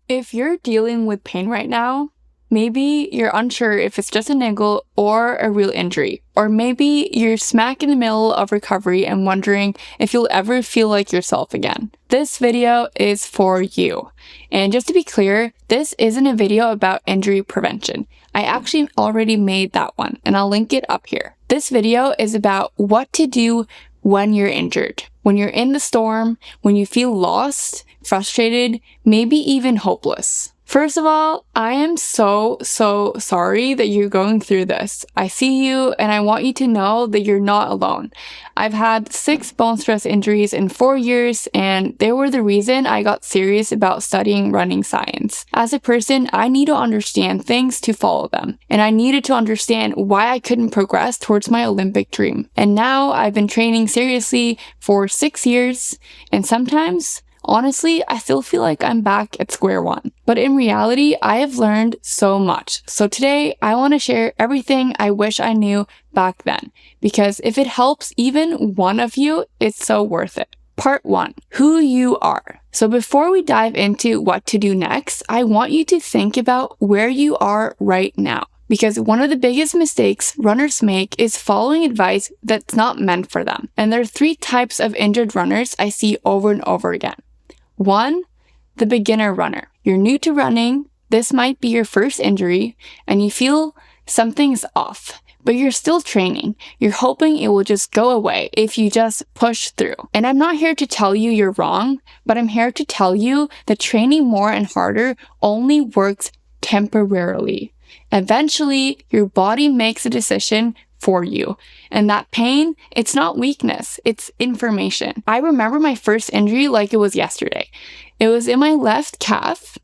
If you're dealing with pain right now, maybe you're unsure if it's just a niggle or a real injury, or maybe you're smack in the middle of recovery and wondering if you'll ever feel like yourself again. This video is for you. And just to be clear, this isn't a video about injury prevention. I actually already made that one, and I'll link it up here. This video is about what to do when you're injured, when you're in the storm, when you feel lost, frustrated, maybe even hopeless. First of all, I am so sorry that you're going through this. I see you and I want you to know that you're not alone. I've had 6 bone stress injuries in 4 years, and they were the reason I got serious about studying running science. As a person, I need to understand things to follow them, and I needed to understand why I couldn't progress towards my Olympic dream. And now I've been training seriously for 6 years, and sometimes honestly, I still feel like I'm back at square one. But in reality, I have learned so much. So today, I want to share everything I wish I knew back then. Because if it helps even one of you, it's so worth it. Part 1. Who you are. So before we dive into what to do next, I want you to think about where you are right now. Because one of the biggest mistakes runners make is following advice that's not meant for them. And there are 3 types of injured runners I see over and over again. 1, the beginner runner. You're new to running, this might be your first injury, and you feel something's off, but you're still training. You're hoping it will just go away if you just push through. And I'm not here to tell you you're wrong, but I'm here to tell you that training more and harder only works temporarily. Eventually, your body makes a decision for you. And that pain, it's not weakness, it's information. I remember my first injury like it was yesterday. It was in my left calf.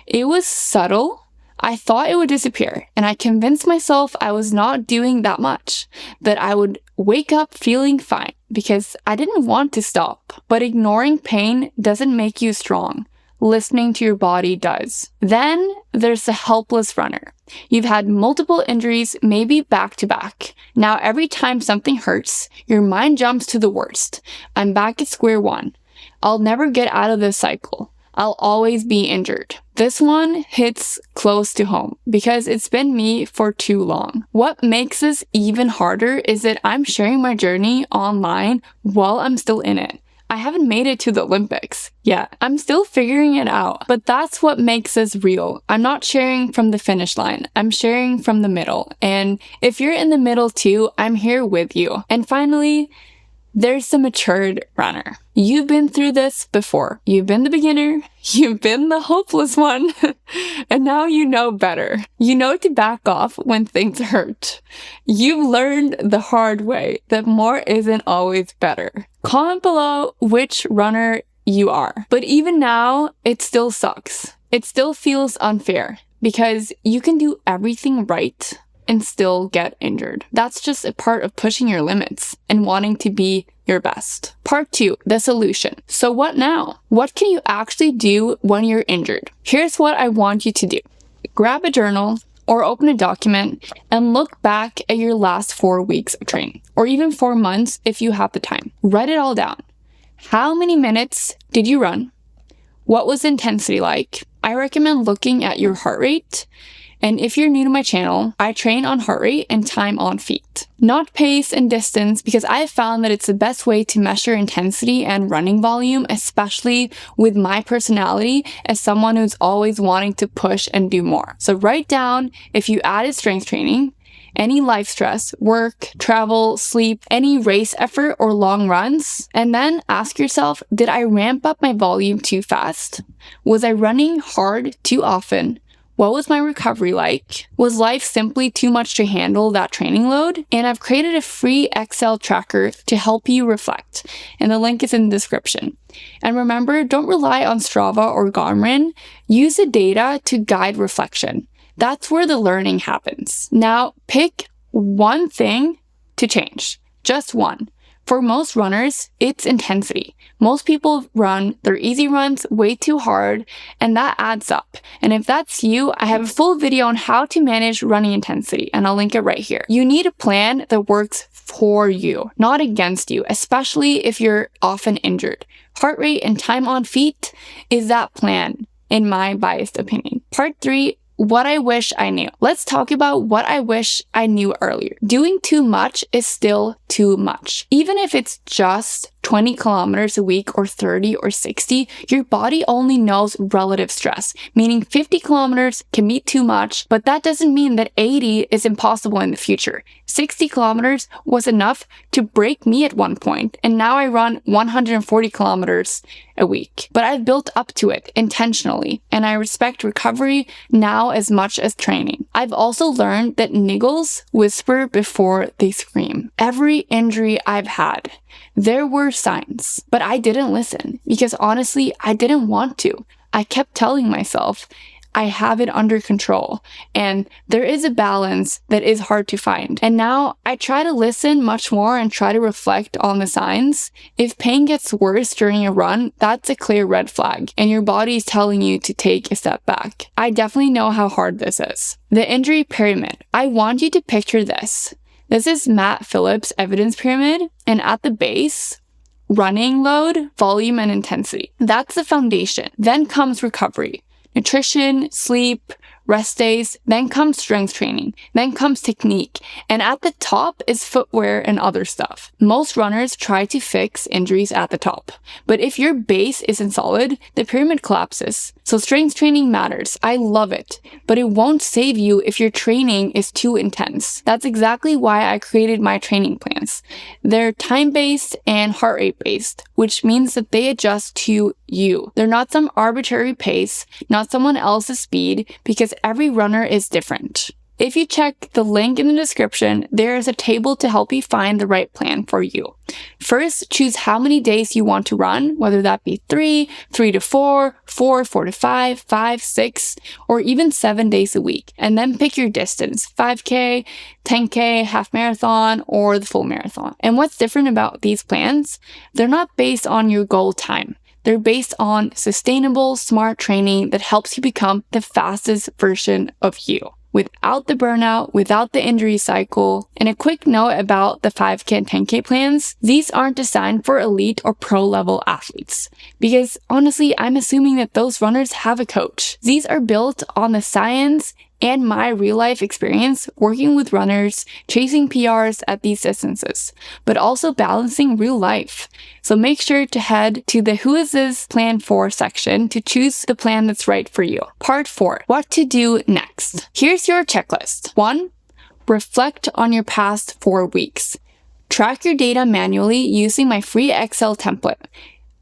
It was subtle. I thought it would disappear, and I convinced myself I was not doing that much, that I would wake up feeling fine because I didn't want to stop. But ignoring pain doesn't make you strong. Listening to your body does. Then there's the helpless runner. You've had multiple injuries, maybe back to back. Now every time something hurts, your mind jumps to the worst. I'm back at square one. I'll never get out of this cycle. I'll always be injured. This one hits close to home because it's been me for too long. What makes this even harder is that I'm sharing my journey online while I'm still in it. I haven't made it to the Olympics yet. I'm still figuring it out, but that's what makes this real. I'm not sharing from the finish line. I'm sharing from the middle. And if you're in the middle too, I'm here with you. And finally, there's the matured runner. You've been through this before. You've been the beginner. You've been the hopeless one. And now you know better. You know to back off when things hurt. You've learned the hard way that more isn't always better. Comment below which runner you are. But even now, it still sucks. It still feels unfair because you can do everything right and still get injured. That's just a part of pushing your limits and wanting to be your best. Part 2, the solution. So what now? What can you actually do when you're injured? Here's what I want you to do. Grab a journal or open a document and look back at your last 4 weeks of training, or even 4 months if you have the time. Write it all down. How many minutes did you run? What was the intensity like? I recommend looking at your heart rate. And if you're new to my channel, I train on heart rate and time on feet, not pace and distance, because I have found that it's the best way to measure intensity and running volume, especially with my personality as someone who's always wanting to push and do more. So write down if you added strength training, any life stress, work, travel, sleep, any race effort or long runs, and then ask yourself, did I ramp up my volume too fast? Was I running hard too often? What was my recovery like? Was life simply too much to handle that training load? And I've created a free Excel tracker to help you reflect, and the link is in the description. And remember, don't rely on Strava or Garmin. Use the data to guide reflection. That's where the learning happens. Now, pick one thing to change. Just one. For most runners, it's intensity. Most people run their easy runs way too hard, and that adds up. And if that's you, I have a full video on how to manage running intensity, and I'll link it right here. You need a plan that works for you, not against you, especially if you're often injured. Heart rate and time on feet is that plan. in my biased opinion. Part 3, what I wish I knew. Let's talk about what I wish I knew earlier. Doing too much is still too much. Even if it's just 20 kilometers a week or 30 or 60, your body only knows relative stress, meaning 50 kilometers can be too much, but that doesn't mean that 80 is impossible in the future. 60 kilometers was enough to break me at one point, and now I run 140 kilometers a week. But I've built up to it intentionally, and I respect recovery now as much as training. I've also learned that niggles whisper before they scream. Every injury I've had, there were signs, but I didn't listen because honestly, I didn't want to. I kept telling myself, I have it under control, and there is a balance that is hard to find. And now I try to listen much more and try to reflect on the signs. If pain gets worse during a run, that's a clear red flag, and your body is telling you to take a step back. I definitely know how hard this is. The injury pyramid. I want you to picture this. This is Matt Phillips' evidence pyramid, and at the base, running load, volume, and intensity. That's the foundation. Then comes recovery. Nutrition, sleep, rest days, then comes strength training, then comes technique, and at the top is footwear and other stuff. Most runners try to fix injuries at the top, but if your base isn't solid, the pyramid collapses. So strength training matters. I love it, but it won't save you if your training is too intense. That's exactly why I created my training plans. They're time-based and heart rate-based, which means that they adjust to you. They're not some arbitrary pace, not someone else's speed, because every runner is different. If you check the link in the description, there is a table to help you find the right plan for you. First, choose how many days you want to run, whether that be 3 to 4, 4 to 5, 5, 6, or even 7 days a week. And then pick your distance, 5K, 10K, half marathon, or the full marathon. And what's different about these plans? They're not based on your goal time. They're based on sustainable, smart training that helps you become the fastest version of you, without the burnout, without the injury cycle. And a quick note about the 5K and 10K plans, these aren't designed for elite or pro level athletes, because honestly, I'm assuming that those runners have a coach. These are built on the science and my real life experience working with runners, chasing PRs at these distances, but also balancing real life. So make sure to head to the Who Is This Plan For section to choose the plan that's right for you. Part 4, what to do next. Here's your checklist. 1, reflect on your past 4 weeks. Track your data manually using my free Excel template.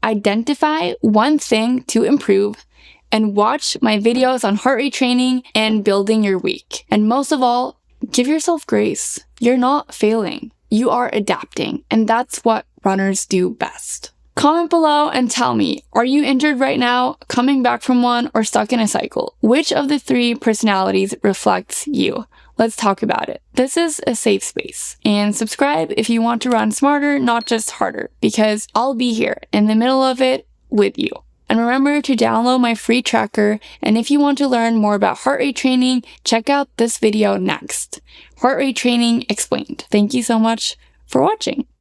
Identify one thing to improve, and watch my videos on heart rate training and building your week. And most of all, give yourself grace. You're not failing. You are adapting, and that's what runners do best. Comment below and tell me, are you injured right now, coming back from one, or stuck in a cycle? Which of the 3 personalities reflects you? Let's talk about it. This is a safe space. And subscribe if you want to run smarter, not just harder, because I'll be here in the middle of it with you. And remember to download my free tracker, and if you want to learn more about heart rate training, check out this video next. Heart rate training explained. Thank you so much for watching.